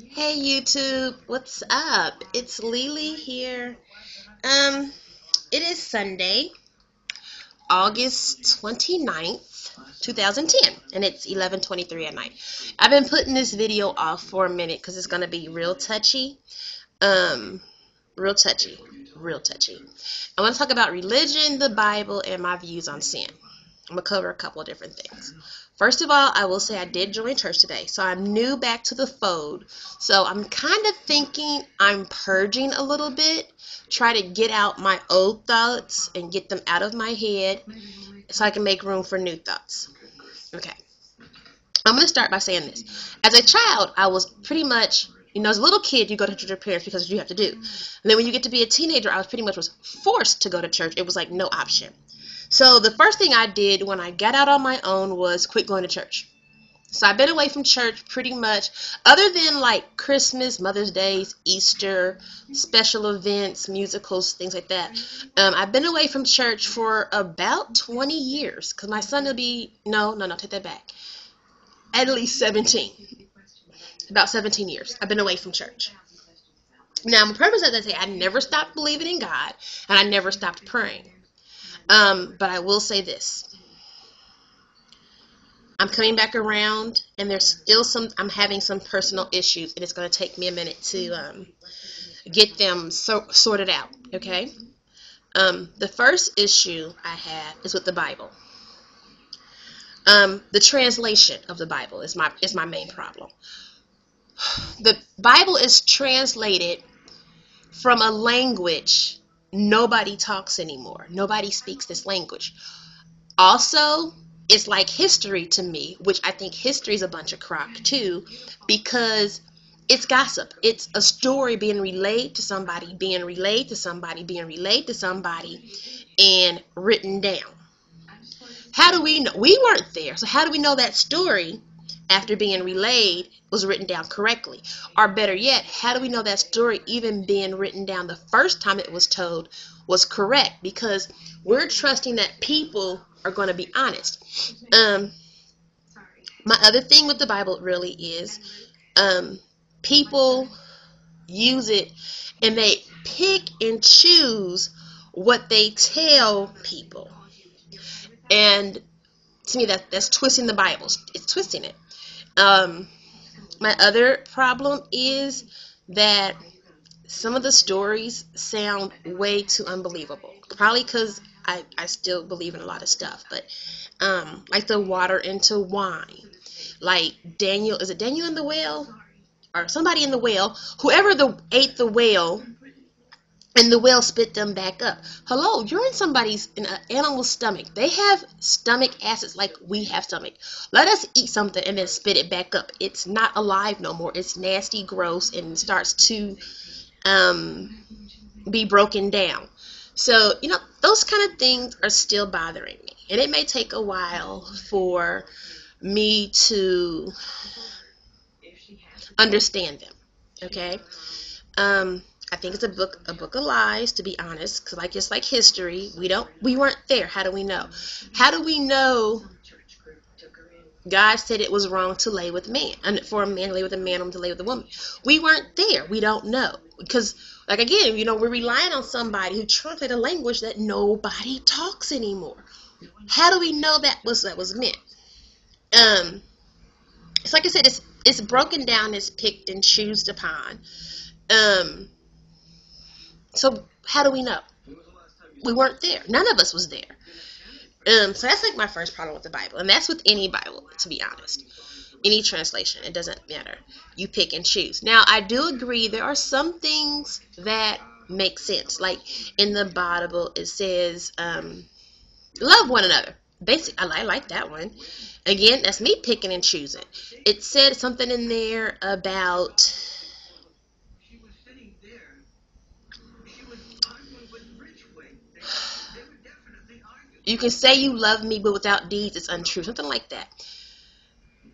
Hey YouTube, what's up? It's Lily here. Um, it is Sunday, August 29th, 2010, and it's 11:23 at night. I've been putting this video off for a minute because it's gonna be real touchy. Um, real touchy, real touchy. I want to talk about religion, the Bible, and my views on sin. I'm gonna cover a couple of different things. First of all, I will say I did join church today, so I'm new back to the fold. So I'm kind of thinking I'm purging a little bit, try to get out my old thoughts and get them out of my head so I can make room for new thoughts. Okay. I'm going to start by saying this. As a child, I was pretty much, as a little kid, you go to church with your parents because you have to do. And then when you get to be a teenager, I was pretty much forced to go to church. It was like no option. So the first thing I did when I got out on my own was quit going to church. So I've been away from church pretty much, other than like Christmas, Mother's Day, Easter, special events, musicals, things like that. I've been away from church for about 20 years because my son will be, no, take that back. At least 17. About 17 years. I've been away from church. Now, my purpose is to say I never stopped believing in God and I never stopped praying. But I will say this. I'm coming back around, and there's still I'm having some personal issues, and it's going to take me a minute to get them sorted out, okay? The first issue I have is with the Bible. The translation of the Bible is my main problem. The Bible is translated from a language nobody talks anymore. Nobody speaks this language. Also, it's like history to me, which I think history is a bunch of crock too, because it's gossip. It's a story being relayed to somebody, being relayed to somebody, being relayed to somebody, and written down. How do we know? We weren't there, so how do we know that story, after being relayed, was written down correctly? Or better yet, how do we know that story, even being written down the first time it was told, was correct? Because we're trusting that people are going to be honest. My other thing with the Bible really is people use it and they pick and choose what they tell people. And to me, that's twisting the Bible. It's twisting it. My other problem is that some of the stories sound way too unbelievable. Probably because I still believe in a lot of stuff. But like the water into wine. Like Daniel, is it Daniel in the whale? Or somebody in the whale. Whoever ate the whale, and the whale spit them back up. Hello, you're in an animal's stomach. They have stomach acids like we have stomach. Let us eat something and then spit it back up. It's not alive no more. It's nasty, gross, and starts to be broken down. So, those kind of things are still bothering me. And it may take a while for me to understand them. Okay? I think it's a book of lies, to be honest, because just like history, we weren't there. How do we know? How do we know God said it was wrong to lay with man, and for a man to lay with a man, woman to lay with a woman? We weren't there. We don't know, because again, we're relying on somebody who translated a language that nobody talks anymore. How do we know that was meant? It's like I said, it's broken down, it's picked and choosed upon. So how do we know? We weren't there. None of us was there. So that's like my first problem with the Bible. And that's with any Bible, to be honest. Any translation. It doesn't matter. You pick and choose. Now, I do agree there are some things that make sense. Like in the Bible, it says, love one another. Basic. I like that one. Again, that's me picking and choosing. It said something in there about... You can say you love me, but without deeds, it's untrue. Something like that.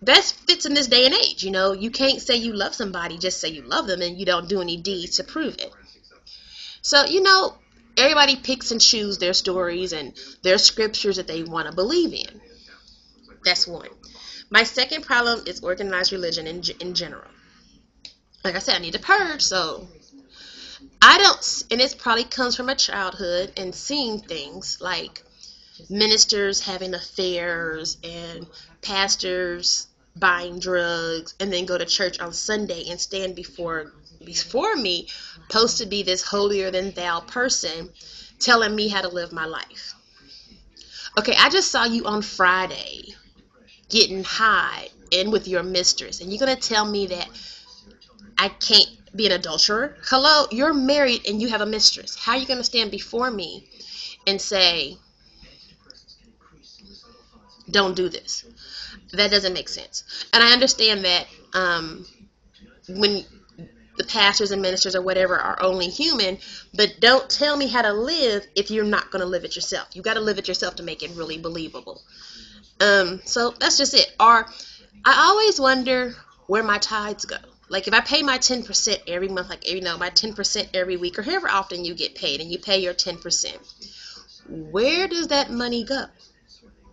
That fits in this day and age. You can't say you love somebody, just say you love them, and you don't do any deeds to prove it. So, everybody picks and chooses their stories and their scriptures that they want to believe in. That's one. My second problem is organized religion in general. Like I said, I need to purge, so I don't, and it probably comes from a childhood and seeing things like ministers having affairs and pastors buying drugs and then go to church on Sunday and stand before me, supposed to be this holier than thou person telling me how to live my life. Okay, I just saw you on Friday getting high and with your mistress, and you're going to tell me that I can't be an adulterer? Hello, you're married and you have a mistress. How are you going to stand before me and say, don't do this? That doesn't make sense. And I understand that when the pastors and ministers or whatever are only human, but don't tell me how to live if you're not going to live it yourself. You got to live it yourself to make it really believable. So that's just it. Or I always wonder where my tithes go. Like if I pay my 10% every month, like my 10% every week, or however often you get paid, and you pay your 10%, where does that money go?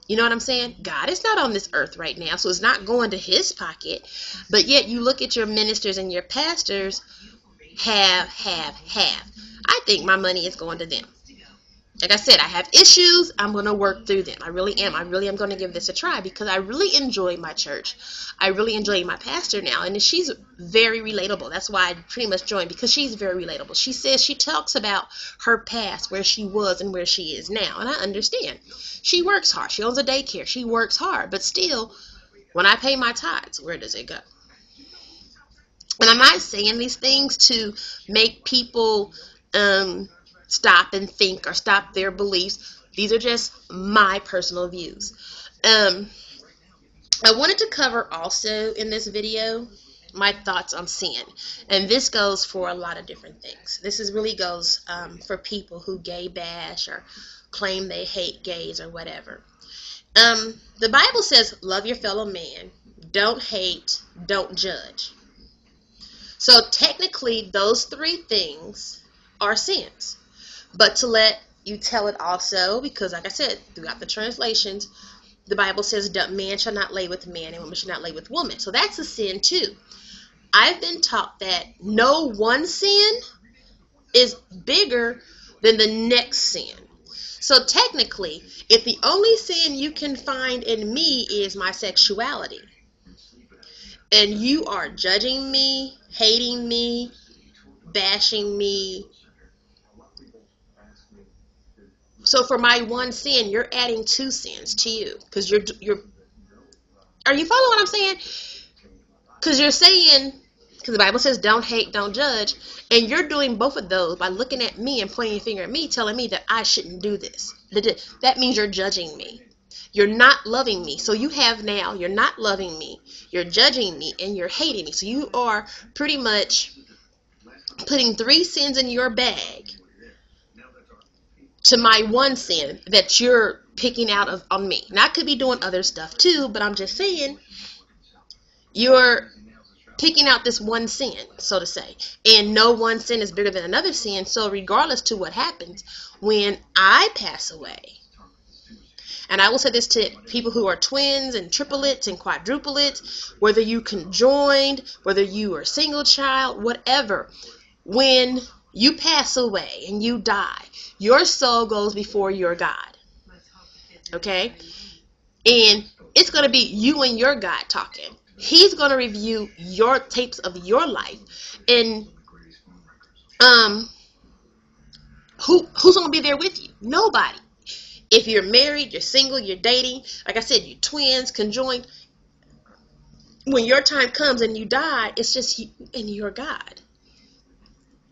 You know what I'm saying? God is not on this earth right now, so it's not going to his pocket. But yet you look at your ministers and your pastors, have. I think my money is going to them. Like I said, I have issues. I'm going to work through them. I really am. I really am going to give this a try because I really enjoy my church. I really enjoy my pastor now. And she's very relatable. That's why I pretty much joined, because she's very relatable. She talks about her past, where she was and where she is now. And I understand. She works hard. She owns a daycare. She works hard. But still, when I pay my tithes, where does it go? And I'm not saying these things to make people stop and think or stop their beliefs. These are just my personal views. I wanted to cover also in this video my thoughts on sin. And this goes for a lot of different things. This really goes for people who gay bash or claim they hate gays or whatever. The Bible says, love your fellow man, don't hate, don't judge. So technically those three things are sins. But to let you tell it also, because like I said, throughout the translations, the Bible says that man shall not lay with man and woman shall not lay with woman. So that's a sin too. I've been taught that no one sin is bigger than the next sin. So technically, if the only sin you can find in me is my sexuality, and you are judging me, hating me, bashing me, so for my one sin, you're adding two sins to you, because you're. Are you following what I'm saying? Because you're saying, because the Bible says don't hate, don't judge, and you're doing both of those by looking at me and pointing your finger at me, telling me that I shouldn't do this. That means you're judging me. You're not loving me. So you have now, you're not loving me, you're judging me, and you're hating me. So you are pretty much putting three sins in your bag to my one sin that you're picking out on me. Now, I could be doing other stuff too, but I'm just saying you're picking out this one sin, so to say. And no one sin is bigger than another sin, so regardless to what happens, when I pass away, and I will say this to people who are twins and triplets and quadruplets, whether you conjoined, whether you are single child, whatever, when you pass away and you die, your soul goes before your God. Okay? And it's going to be you and your God talking. He's going to review your tapes of your life. And who's going to be there with you? Nobody. If you're married, you're single, you're dating, like I said, you're twins, conjoined. When your time comes and you die, it's just you and your God.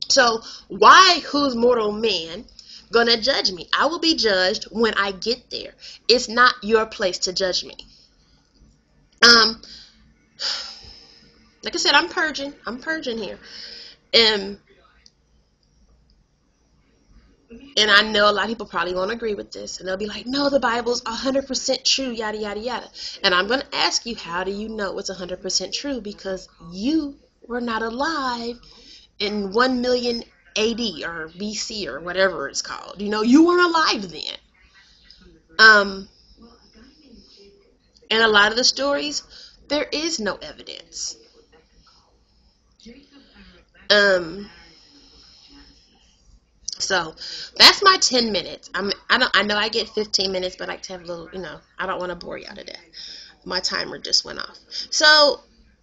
So why, who's mortal man, gonna judge me? I will be judged when I get there. It's not your place to judge me. Like I said, I'm purging here. And I know a lot of people probably won't agree with this, and they'll be like, no, the Bible's 100% true, yada yada yada. And I'm going to ask you, how do you know it's 100% true? Because you were not alive in 1 million AD or BC or whatever it's called. You know, you weren't alive then. And And a lot of the stories, there is no evidence. So that's my 10 minutes. I know I get 15 minutes, but I like to have a little, I don't want to bore y'all to death. My timer just went off. So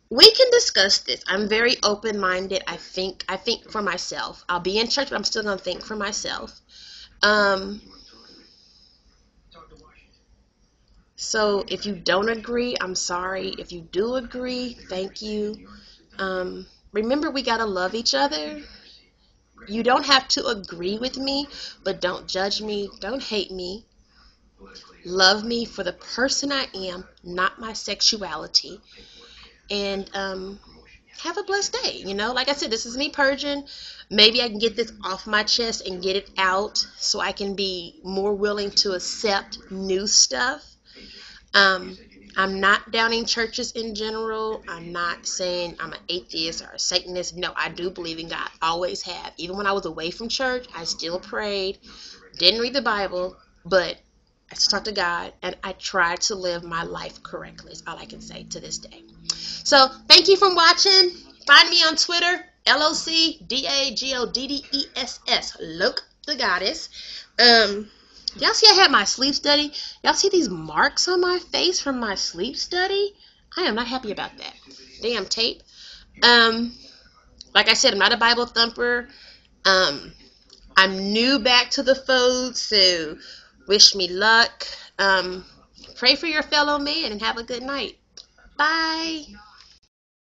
we can discuss this. I'm very open-minded. I think for myself. I'll be in church, but I'm still going to think for myself. So if you don't agree, I'm sorry. If you do agree, thank you. Remember, we got to love each other. You don't have to agree with me, but don't judge me. Don't hate me. Love me for the person I am, not my sexuality. And have a blessed day. Like I said, this is me purging. Maybe I can get this off my chest and get it out so I can be more willing to accept new stuff. I'm not downing churches in general. I'm not saying I'm an atheist or a Satanist. No, I do believe in God. Always have. Even when I was away from church, I still prayed. Didn't read the Bible, but I still talked to God, and I tried to live my life correctly. Is all I can say to this day. So, thank you for watching. Find me on Twitter, LOCDAGODDESS. Look the Goddess. Y'all see I had my sleep study? Y'all see these marks on my face from my sleep study? I am not happy about that. Damn tape. Like I said, I'm not a Bible thumper. I'm new back to the fold, so wish me luck. Pray for your fellow man and have a good night. Bye.